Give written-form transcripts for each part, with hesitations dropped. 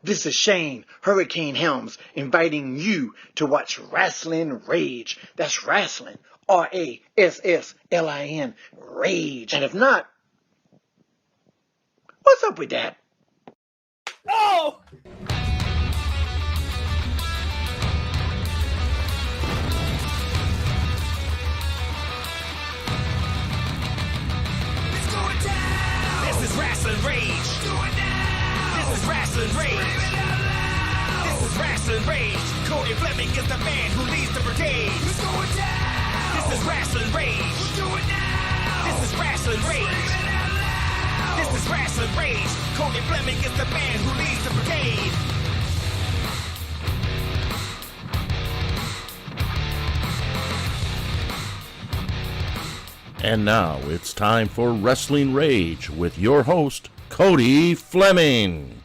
This is Shane, Hurricane Helms, inviting you to watch Rasslin Rage. That's Rasslin, Rasslin, Rage. And if not, what's up with that? Oh! It's going down! This is Rasslin Rage! It's going down! This is Rasslin Rage! This is Rasslin Rage! Cody Fleming is the man who leads the brigade! It's going down! This is Rasslin Rage! It's going down! This is Rasslin Rage! This is Rasslin Rage! Cody Fleming is the man who leads the brigade! And now it's time for Rasslin Rage with your host, Cody Fleming.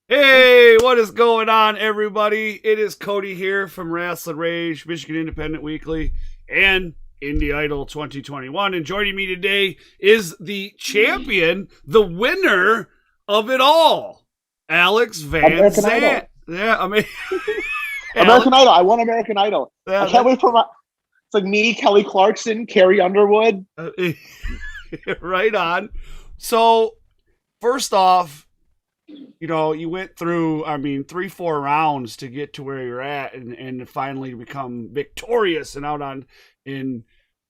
Hey, what is going on, everybody? It is Cody here from Rasslin Rage, Michigan Independent Weekly, and Indie Idol 2021. And joining me today is the champion, the winner of it all, Alex Van Zant. Yeah, I mean, American Idol. I won American Idol. Yeah, I can't wait for my. It's like me, Kelly Clarkson, Carrie Underwood. Right on. So, first off, you know, you went through, 3-4 rounds to get to where you're at and to finally become victorious and and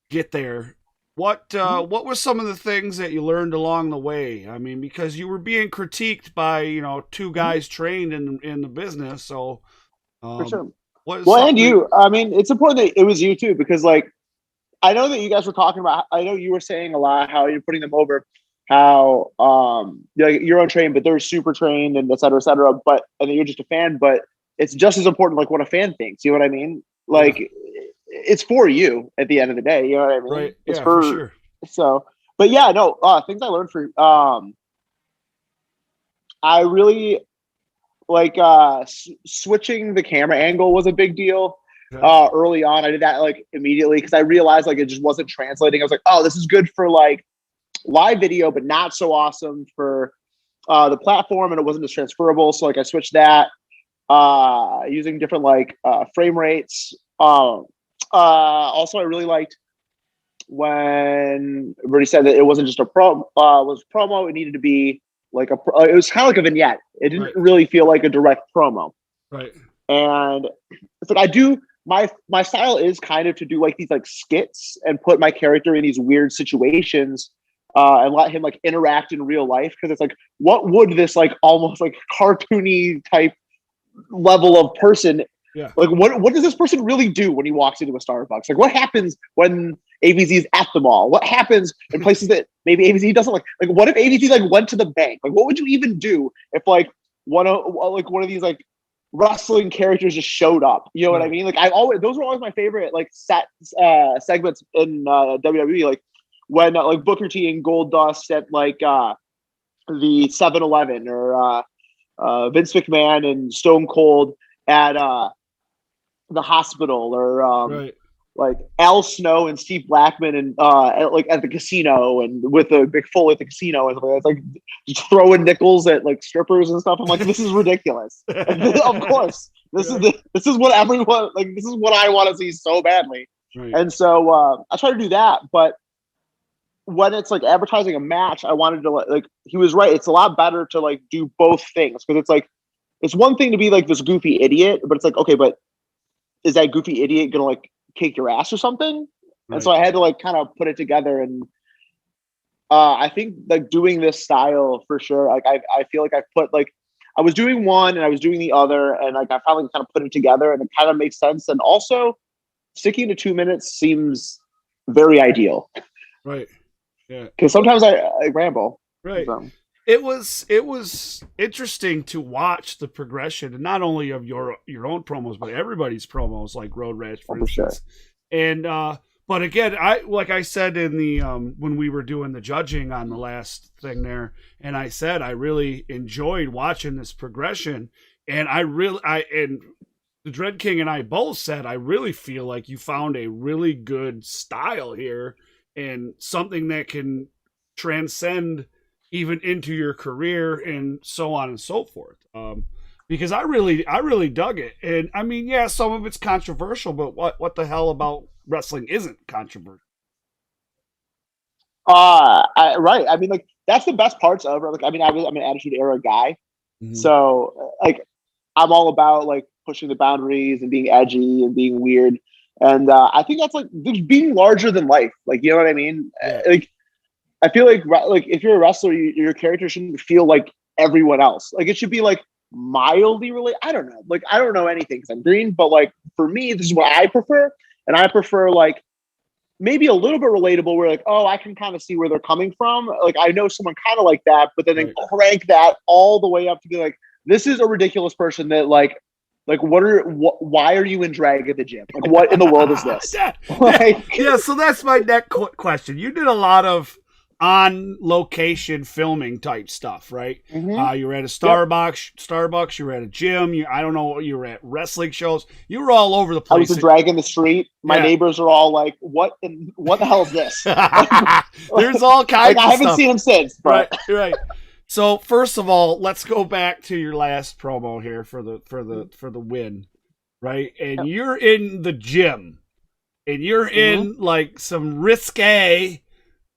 get there. What were some of the things that you learned along the way? I mean, because you were being critiqued by, two guys trained in the business. So, For sure. and you. I mean, it's important that it was you too, because like, I know that you guys were talking about, I know you were saying a lot how you're putting them over, how you're untrained, but they're super trained and et cetera, but, and then you're just a fan, but it's just as important, like what a fan thinks, you know what I mean? Like, it's for you at the end of the day, you know what I mean? Right. It's for sure. So, but yeah, no, things I learned I really, like switching the camera angle was a big deal. Early on, I did that like immediately because I realized like it just wasn't translating. I was like, oh, this is good for like live video, but not so awesome for the platform, and it wasn't as transferable. So like I switched that using different like frame rates. Also, I really liked when Bertie said that it wasn't just a promo. It needed to be like it was kind of like a vignette. It didn't really feel like a direct promo. Right. And it's like I do my style is kind of to do like these like skits and put my character in these weird situations and let him like interact in real life, because it's like, what would this like almost like cartoony type level of person like what does this person really do when he walks into a Starbucks? Like what happens when ABZ is at the mall? What happens in places that maybe ABZ doesn't like what if ABZ like went to the bank? Like what would you even do if like one of these like wrestling characters just showed up? You know what I mean? Like those were always my favorite like segments in WWE, like when like Booker T and Goldust at like the 7-Eleven, or Vince McMahon and Stone Cold at the hospital, or like Al Snow and Steve Blackman and at the casino, and with the Big Foley at the casino, and it's like just throwing nickels at like strippers and stuff. I'm like, this is ridiculous. Of course, this is what everyone like. This is what I want to see so badly. And so I try to do that, but when it's like advertising a match, I wanted to like he was right. It's a lot better to like do both things, because it's like it's one thing to be like this goofy idiot, but it's like, okay, but is that goofy idiot gonna like kick your ass or something? And so I had to like kind of put it together, and I think like doing this style for sure, like I feel like I put like I was doing one and I was doing the other, and like I finally kind of put it together, and it kind of makes sense. And also sticking to 2 minutes seems very ideal. Right. Yeah. Because sometimes I ramble. Right. So. It was interesting to watch the progression, and not only of your own promos, but everybody's promos, like Road Rash, for instance. Sure. And but again, I said in the when we were doing the judging on the last thing there, and I said I really enjoyed watching this progression, and and the Dread King and I both said I really feel like you found a really good style here, and something that can transcend even into your career and so on and so forth. Because I really dug it. And I mean, yeah, some of it's controversial, but what the hell about wrestling isn't controversial? Right. I mean, like that's the best parts of it. Like, I mean, I'm an Attitude Era guy, so like I'm all about like pushing the boundaries and being edgy and being weird. And I think that's like being larger than life. Like, you know what I mean? Yeah. Like, I feel like if you're a wrestler, your character shouldn't feel like everyone else. Like, it should be like mildly related. I don't know. Like, I don't know anything because I'm green, but like for me, this is what I prefer. And I prefer like maybe a little bit relatable where like, oh, I can kind of see where they're coming from. Like, I know someone kind of like that, but then they crank that all the way up to be like, this is a ridiculous person that like why are you in drag at the gym? Like, what in the world is this? Yeah, so that's my next question. You did a lot of on location filming type stuff, right? You were at a Starbucks, you were at a gym, I don't know, you were at wrestling shows, you were all over the place. I was a drag in the street. My neighbors are all like, what the hell is this? There's all kinds of I haven't seen him since, but right. So first of all, let's go back to your last promo here for the win, right? And you're in the gym, and you're in like some risque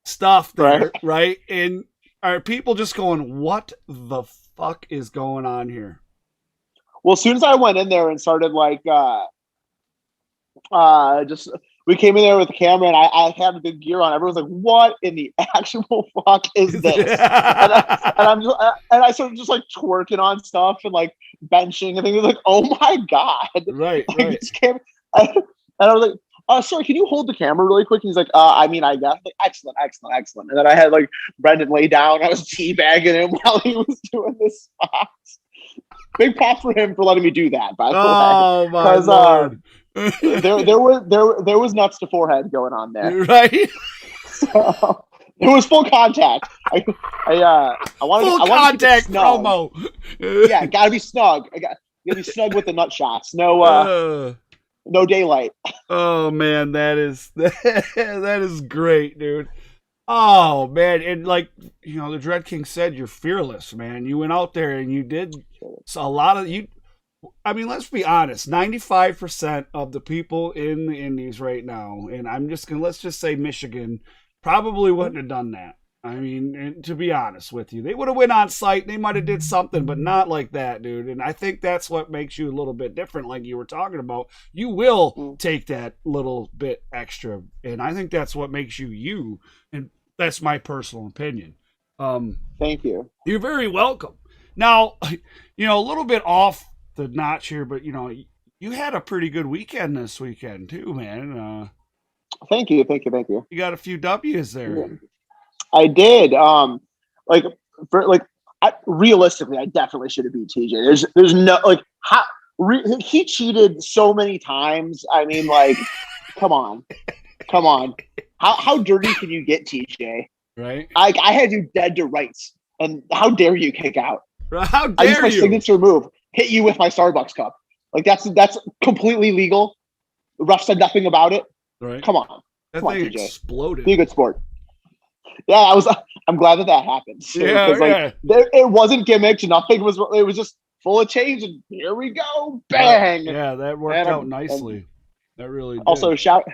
stuff there, right? And are people just going, "What the fuck is going on here?" Well, as soon as I went in there and started like, we came in there with the camera and I had the big gear on. Everyone's like, "What in the actual fuck is this?" and I started just like twerking on stuff and like benching and things. Like, "Oh my god!" Right. And I was like, "Sorry, can you hold the camera really quick?" And he's like, "I mean, I guess." Like, excellent. And then I had like Brendan lay down. I was teabagging him while he was doing this spot. Big pop for him for letting me do that. By the way, oh my lord. there was nuts to forehead going on there, right? So it was full contact. I wanted full contact promo. Yeah, gotta be snug. Gotta be snug with the nut shots. No daylight. Oh man, that is great, dude. Oh man, and like the Dread King said, you're fearless, man. You went out there and you did a lot of you. I mean, let's be honest. 95% of the people in the Indies right now, and let's just say Michigan, probably wouldn't have done that. I mean, and to be honest with you, they would have went on site. They might have did something, but not like that, dude. And I think that's what makes you a little bit different, like you were talking about. You will take that little bit extra, and I think that's what makes you you. And that's my personal opinion. Thank you. You're very welcome. Now, a little bit off the notch here, but you had a pretty good weekend this weekend too, man. Thank you. You got a few W's there. Yeah. I did. Realistically, I definitely should have beat TJ. There's no like how he cheated so many times. I mean, like, come on. How dirty can you get, TJ? Right. I had you dead to rights, and how dare you kick out? How dare I used my you? signature move. Hit you with my Starbucks cup. Like that's completely legal. The ref said nothing about it. Right. Come on. That thing exploded. Be a good sport. Yeah, I'm glad that happened. Yeah. It wasn't gimmicks. Nothing was. It was just full of change, and here we go. Bang. Yeah, that worked out nicely. That really did. Also, shout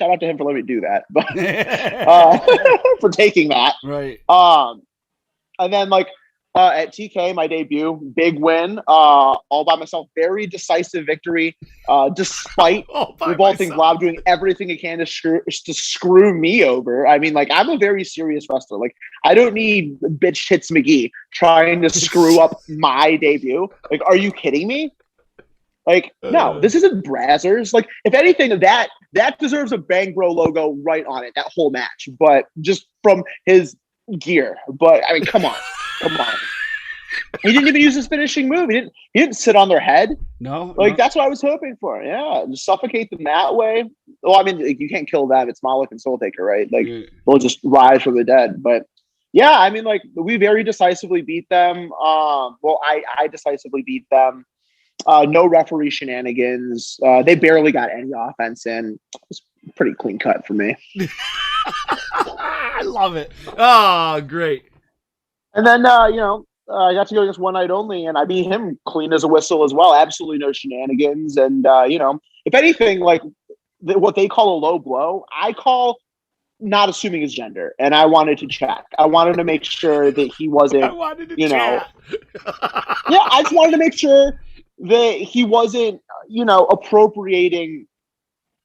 out to him for letting me do that, but for taking that. Right. And then at TK, my debut, big win, all by myself, very decisive victory, despite Revolting Blob doing everything he can to screw me over. I mean, I'm a very serious wrestler. I don't need bitch tits McGee trying to screw up my debut. Are you kidding me? No, this isn't Brazzers. If anything, that deserves a Bang Bro logo right on it, that whole match, but just from his gear. But I mean, come on. He didn't even use his finishing move. He didn't sit on their head. No. That's what I was hoping for. Yeah, just suffocate them that way. Well, I mean, you can't kill them. It's Moloch and Soul Taker, right? They'll just rise from the dead. But yeah, I mean, we very decisively beat them. I decisively beat them. No referee shenanigans. They barely got any offense in. It was pretty clean cut for me. I love it. Oh, great. And then, I got to go just one night only, and I beat him clean as a whistle as well. Absolutely no shenanigans. And, if anything, like what they call a low blow, I call not assuming his gender. And I wanted to check. I wanted to make sure that he wasn't, I wanted to chat. yeah, I just wanted to make sure that he wasn't, appropriating,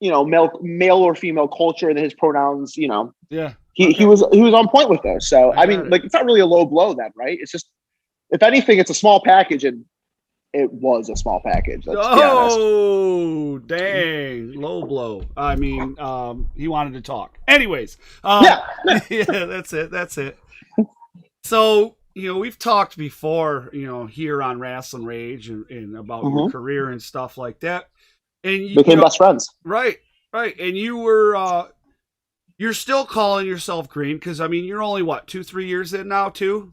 male or female culture and his pronouns, Yeah. He was on point with those. So I mean, like, it's not really a low blow then, right? It's just, if anything, it's a small package, and it was a small package. Oh, dang, low blow. I mean, he wanted to talk. Anyways, yeah, that's it. So, we've talked before, here on Rasslin Rage and about your career and stuff like that. And you became best friends. Right. And you were, you're still calling yourself green because, I mean, you're only, 2-3 years in now, too?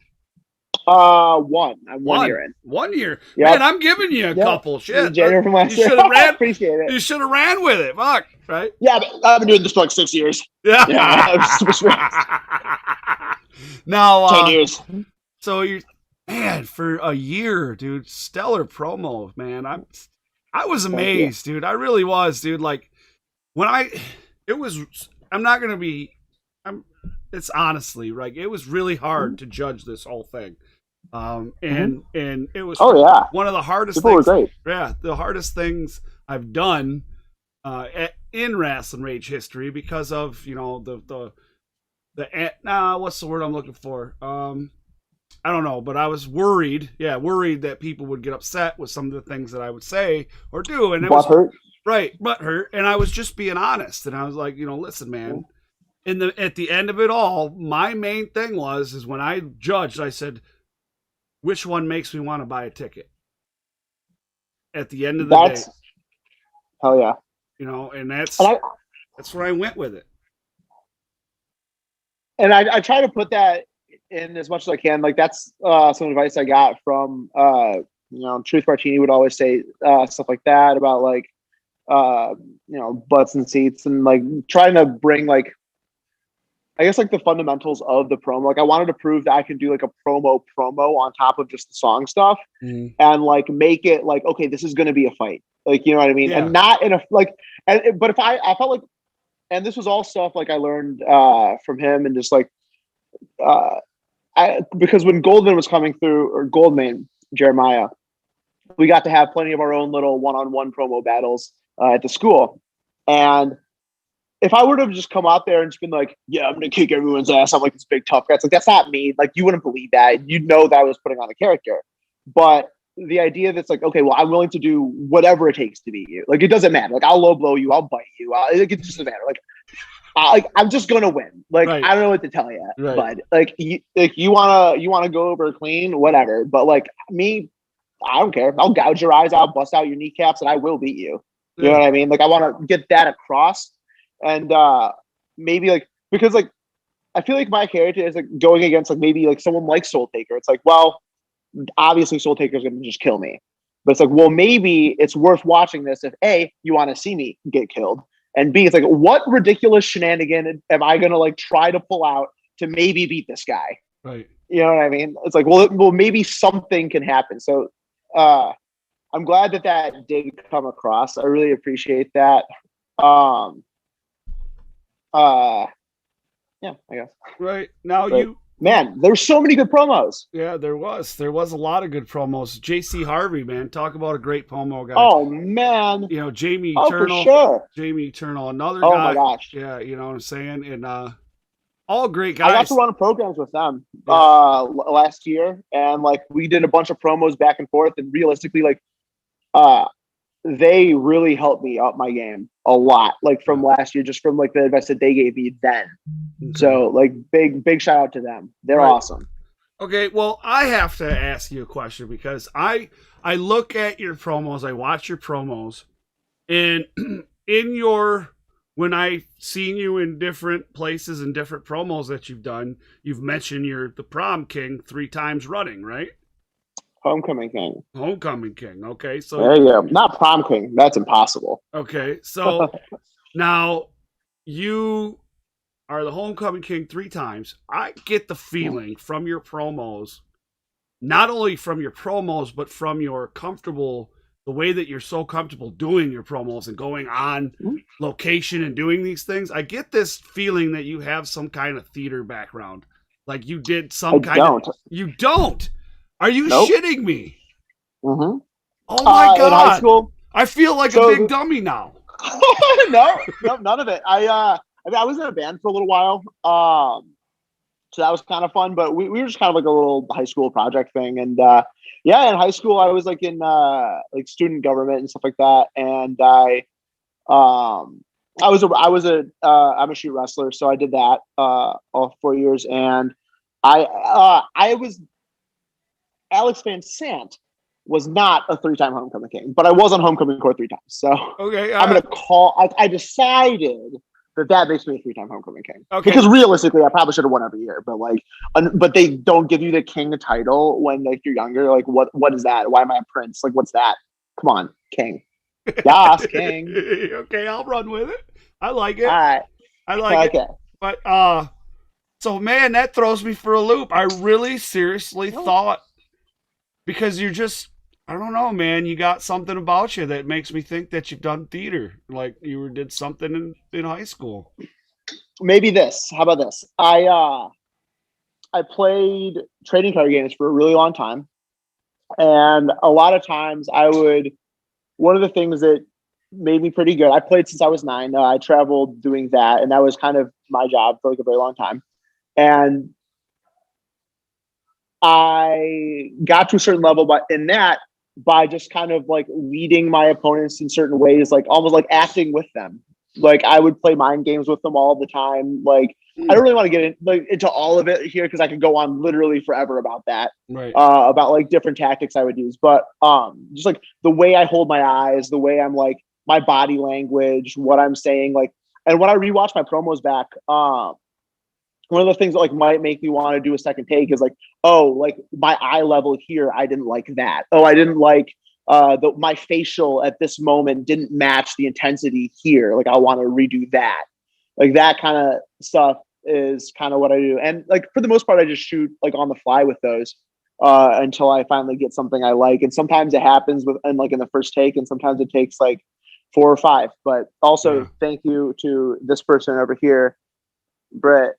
One. I'm 1 year in. 1 year. Yep. Man, I'm giving you a couple. Shit. January from last year. Appreciate it. You should have ran with it. Fuck. Right? Yeah, but I've been doing this for like 6 years. Yeah. Now, 10 years. So man, for a year, dude, stellar promo, man. I was amazed, dude. I really was, dude. Like it's honestly, like, it was really hard to judge this whole thing. And it was one of the hardest things. Were great. Yeah, the hardest things I've done in Rasslin Rage history because of, what's the word I'm looking for? I don't know, but I was worried that people would get upset with some of the things that I would say or do, and it was hurt. Right, butt hurt, and I was just being honest, and I was like, listen, man. At the end of it all, my main thing is when I judged, I said, which one makes me want to buy a ticket? At the end of the day. Hell yeah. And that's where I went with it. And I try to put that in as much as I can. Like, that's some advice I got from, Truth Martini would always say stuff like that about, like, butts and seats, and, like, trying to bring, like, I guess, like, the fundamentals of the promo. Like, I wanted to prove that I can do, like, a promo on top of just the song stuff, and, like, make it like, okay, this is going to be a fight. Like, you know what I mean? Yeah. And not in a, like, but if I felt like, and this was all stuff, like, I learned from him, and just, like, because when Goldman was coming through, or Goldman, Jeremiah, we got to have plenty of our own little one-on-one promo battles at the school. And if I would have just come out there and just been like, yeah, I'm going to kick everyone's ass, I'm like this big tough guy, it's like, that's not me. Like, you wouldn't believe that. You'd know that I was putting on a character. But the idea that's like, okay, well, I'm willing to do whatever it takes to beat you. Like, it doesn't matter. Like, I'll low blow you, I'll bite you. It just doesn't matter. Like, I'm just gonna win. Like, right. I don't know what to tell you, but like, you wanna go over clean, whatever. But like me, I don't care. I'll gouge your eyes out, bust out your kneecaps, and I will beat you. You know what I mean? Like, I want to get that across, and maybe, like, because, like, I feel like my character is, like, going against, like, maybe, like, someone like Soul Taker. It's like, well, obviously Soul Taker is gonna just kill me, but it's like, well, maybe it's worth watching this if A, you want to see me get killed, and B, it's like, what ridiculous shenanigan am I going to, like, try to pull out to maybe beat this guy? Right. You know what I mean? It's like, well, maybe something can happen. So I'm glad that did come across. I really appreciate that. Yeah, I guess. Right. Now but, man, there's so many good promos. Yeah, there was a lot of good promos. JC Harvey, man, talk about a great promo guy. Oh man, Jamie Eternal. For sure. Jamie Eternal, another guy. Oh my gosh. Yeah, you know what I'm saying? And all great guys. I got to run programs with them last year, and like, we did a bunch of promos back and forth, and realistically, like, they really helped me up my game a lot, like, from last year, just from, like, the advice that they gave me then. Okay. So, like, big shout out to them. They're awesome. Okay, well, I have to ask you a question, because I look at your promos, I watch your promos, and when I've seen you in different places and different promos that you've done, you've mentioned you're the prom king 3 times running, right? Homecoming king. Okay, so there you go. Not prom king. That's impossible. Okay, so now you are the Homecoming King 3 times. I get the feeling from your promos, not only from your promos, but from your the way that you're so comfortable doing your promos and going on location and doing these things. I get this feeling that you have some kind of theater background. Like you did some You don't. Are you shitting me? Mm-hmm. Oh my God. In high school, I feel like a big dummy now. no, none of it. I was in a band for a little while. So that was kind of fun, but we were just kind of like a little high school project thing. And in high school I was like in like student government and stuff like that. And I'm a shoot wrestler, so I did that all 4 years. And I was Alex Van Sant was not a 3-time Homecoming King, but I was on Homecoming Court 3 times. So okay, I'm gonna call. I decided that makes me a 3-time Homecoming King. Okay. Because realistically, I probably should have won every year. But like, but they don't give you the king title when like you're younger. Like, what is that? Why am I a prince? Like, what's that? Come on, king. Yes, king. Okay, I'll run with it. I like it. All right. I like it. But so man, that throws me for a loop. I really seriously thought, because you're just, I don't know, man, you got something about you that makes me think that you've done theater, like you did something in high school. Maybe this. How about this? I played trading card games for a really long time, and a lot of times one of the things that made me pretty good, I played since I was 9. I traveled doing that, and that was kind of my job for like a very long time. And I got to a certain level, but in that, by just kind of like leading my opponents in certain ways, like almost like acting with them. Like I would play mind games with them all the time. Like I don't really want to get into all of it here because I could go on literally forever about that. Right. About like different tactics I would use, but just like the way I hold my eyes, the way I'm like my body language, what I'm saying, like, and when I rewatch my promos back, one of the things that like might make me want to do a second take is like, oh, like my eye level here, I didn't like that. Oh, I didn't like my facial at this moment didn't match the intensity here. Like I want to redo that. Like that kind of stuff is kind of what I do. And like for the most part, I just shoot like on the fly with those until I finally get something I like. And sometimes it happens in the first take, and sometimes it takes like 4 or 5. But also thank you to this person over here, Britt.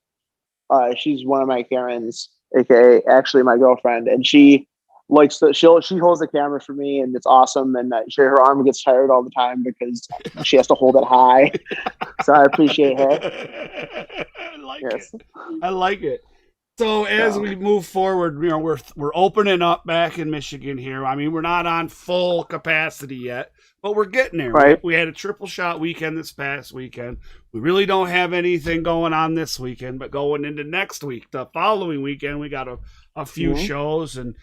She's one of my Karens, aka actually my girlfriend, and she likes to she holds the camera for me, and it's awesome. And her arm gets tired all the time because she has to hold it high. So I appreciate her. I like it. So as we move forward, you know, we're opening up back in Michigan here. I mean, we're not on full capacity yet, but we're getting there. Right. We had a triple shot weekend this past weekend. We really don't have anything going on this weekend, but going into next week, the following weekend, we got a few shows, and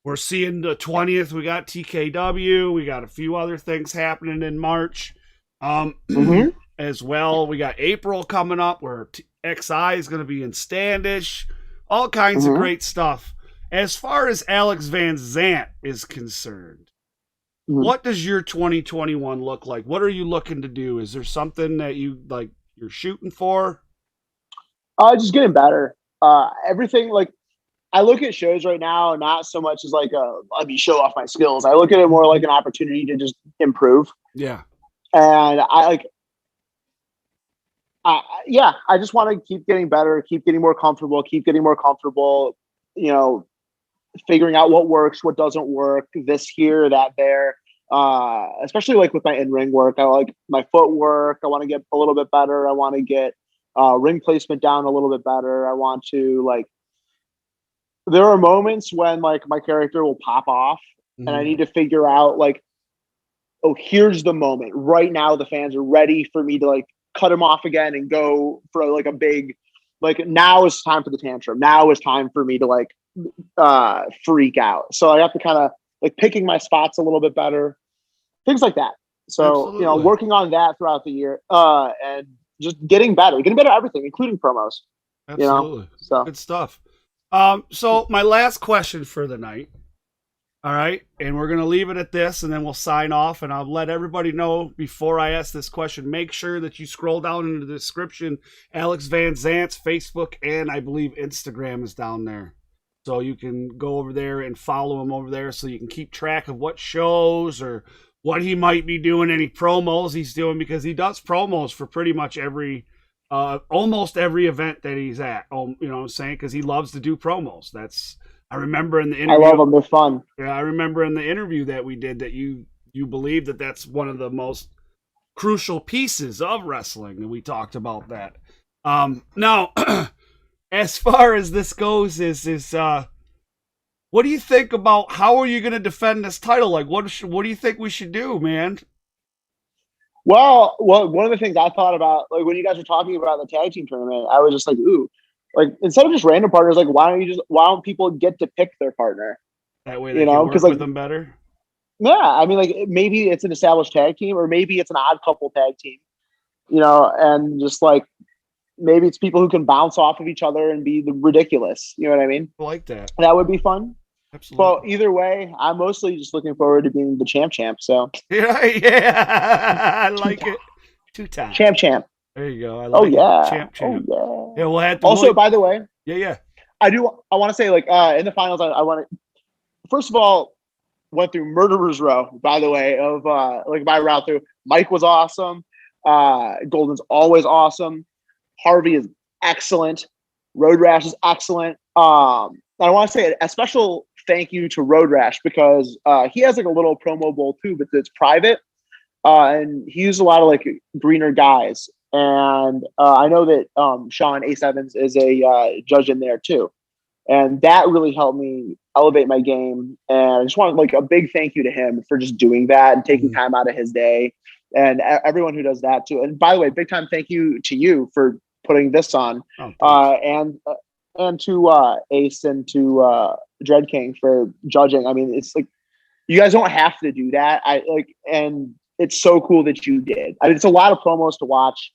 we're seeing the 20th. We got TKW. We got a few other things happening in March as well. We got April coming up where XI is going to be in Standish. All kinds of great stuff. As far as Alex Van Zant is concerned, what does your 2021 look like? What are you looking to do? Is there something that you're shooting for? Just getting better. Everything, like, I look at shows right now not so much as like let me show off my skills. I look at it more like an opportunity to just improve. Yeah. And I just want to keep getting better, keep getting more comfortable, you know, figuring out what works, what doesn't work, this here, that there. Especially like with my in-ring work. I like my footwork. I want to get a little bit better. I want to get ring placement down a little bit better. I want to there are moments when like my character will pop off and I need to figure out like, oh, here's the moment. Right now the fans are ready for me to like cut him off again and go for like a big, like now is time for the tantrum. Now is time for me to like freak out. So I have to kind of like picking my spots a little bit better, things like that. So, Absolutely. You know, working on that throughout the year and just getting better at everything, including promos. Absolutely. You know? So good stuff. So my last question for the night All right. And we're going to leave it at this, and then we'll sign off. And I'll let everybody know before I ask this question, make sure that you scroll down into the description. Alex Van Zant's Facebook and I believe Instagram is down there. So you can go over there and follow him over there so you can keep track of what shows or what he might be doing, any promos he's doing, because he does promos for pretty much almost every event that he's at. You know what I'm saying? Because he loves to do promos. I remember in the interview. I love them. They're fun. Yeah, I remember in the interview that we did that you believe that that's one of the most crucial pieces of wrestling, and we talked about that. Now, as far as this goes, what do you think about how are you going to defend this title? Like, what do you think we should do, man? Well, one of the things I thought about, like when you guys were talking about the tag team tournament, I was just like, ooh, like instead of just random partners, like why don't people get to pick their partner? That way they can work with them better. Yeah, I mean, like maybe it's an established tag team, or maybe it's an odd couple tag team, and just like maybe it's people who can bounce off of each other and be ridiculous. You know what I mean? I like that. That would be fun. Absolutely. Well, either way, I'm mostly just looking forward to being the champ. So yeah, I like it. 2 times. Champ. There you go. I like it. Champ. Oh yeah. Yeah, we'll have to. Also, by the way, yeah. I want to say, like, in the finals, I want to first of all went through Murderer's Row. By the way, of like my route through. Mike was awesome. Golden's always awesome. Harvey is excellent. Road Rash is excellent. I want to say a special thank you to Road Rash because he has like a little promo bowl too, but it's private. And he used a lot of like greener guys. And I know that Sean Ace Evans is a judge in there too. And that really helped me elevate my game. And I just want like a big thank you to him for just doing that and taking time out of his day. And everyone who does that too. And by the way, big time thank you to you for putting this on. And to Ace and to Dread King for judging. I mean, it's like you guys don't have to do that. And it's so cool that you did. I mean, it's a lot of promos to watch,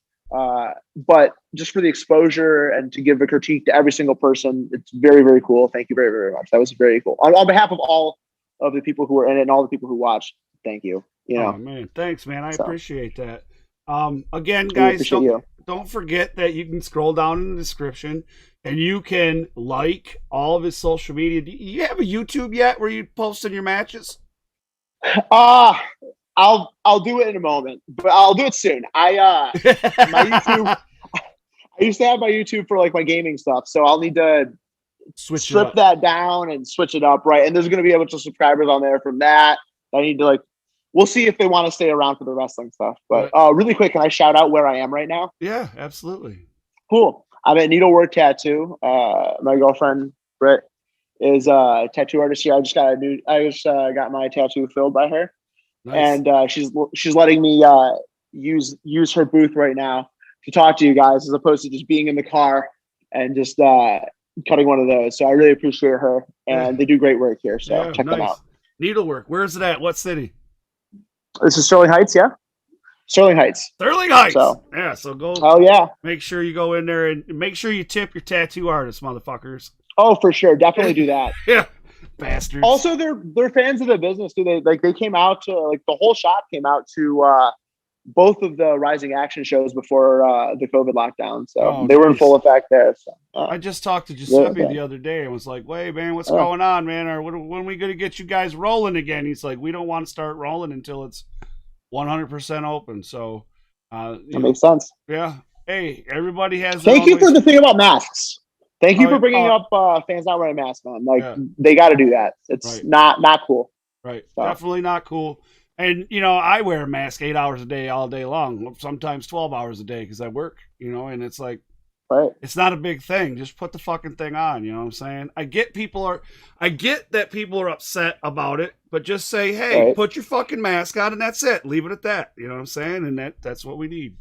but just for the exposure and to give a critique to every single person, it's very, very cool. Thank you very, very much. That was very cool. On behalf of all of the people who were in it and all the people who watched, thank you. Oh man, thanks, man. I appreciate that. Again, guys, don't forget that you can scroll down in the description and you can like all of his social media. Do you have a YouTube yet where you posting your matches? I'll do it in a moment, but I'll do it soon. My YouTube, I used to have my YouTube for like my gaming stuff, so I'll need to strip that down and switch it up, right? And there's going to be a bunch of subscribers on there from that. I need to we'll see if they want to stay around for the wrestling stuff. But really quick, can I shout out where I am right now? Yeah, absolutely. Cool. I'm at Needlework Tattoo. My girlfriend Britt is a tattoo artist here. I just got my tattoo filled by her. Nice. And she's letting me use her booth right now to talk to you guys as opposed to just being in the car and just cutting one of those. So I really appreciate her, and they do great work here. So check them out. Needlework. Where's it at? What city? This is Sterling Heights. Yeah, Sterling Heights. So go. Oh yeah. Make sure you go in there and make sure you tip your tattoo artists, motherfuckers. Oh, for sure. Definitely do that. Yeah. Bastards. Also, they're fans of the business. Do they came out to the whole shop came out to both of the Rising Action shows before the COVID lockdown. So they were in full effect there. So I just talked to Giuseppe the other day and was like, "Wait, man, what's going on, man? Or when are we going to get you guys rolling again?" He's like, "We don't want to start rolling until it's 100% open." So that makes sense. Yeah. Hey, everybody has. Thank you for the thing about masks. Thank you for bringing up fans not wearing masks, man. They got to do that. It's not cool. Right. So. Definitely not cool. And, I wear a mask 8 hours a day, all day long, sometimes 12 hours a day because I work, and it's like, it's not a big thing. Just put the fucking thing on. You know what I'm saying? I get that people are upset about it, but just say, hey, put your fucking mask on and that's it. Leave it at that. You know what I'm saying? And that's what we need.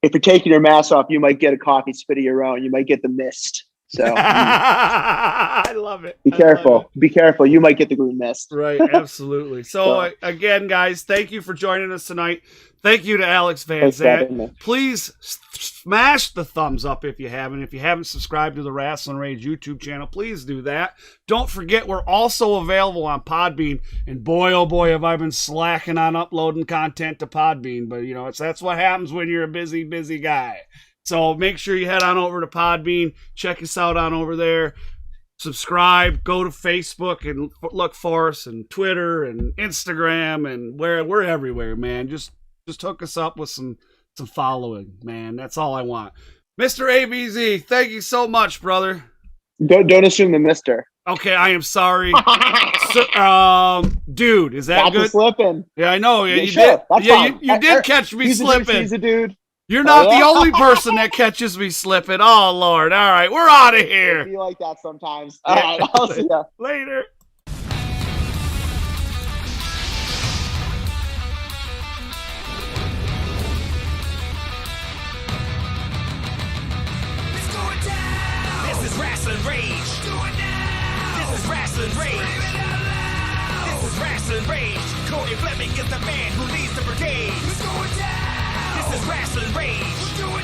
If you're taking your mask off, you might get a coffee spit of your own. You might get the mist. So I love it. be careful. Be careful. You might get the green mist. Right, absolutely. So again, guys, thank you for joining us tonight. Thank you to Alex Van Zant. Please smash the thumbs up if you haven't. If you haven't subscribed to the Rasslin Rage YouTube channel, please do that. Don't forget, we're also available on Podbean. And boy, oh boy, have I been slacking on uploading content to Podbean. But, you know, that's what happens when you're a busy, busy guy. So make sure you head on over to Podbean. Check us out on over there. Subscribe, go to Facebook and look for us, and Twitter and Instagram, and we're everywhere, man. Just hook us up with some following, man. That's all I want. Mr. ABZ, thank you so much, brother. Don't assume the mister. Okay, I am sorry. Dude, is that good? Slipping. Yeah, I know. Yeah, you sure. did. Yeah, you did catch me slipping. He's a dude. You're not the only person that catches me slipping. Oh, Lord. All right, we're out of here. I feel like that sometimes. All right, I'll see ya. Later. This is Rasslin Rage. Do it now. This is Rasslin Rage. This is Rasslin Rage. Cody Fleming is the man who leads the brigade. This is Rasslin Rage.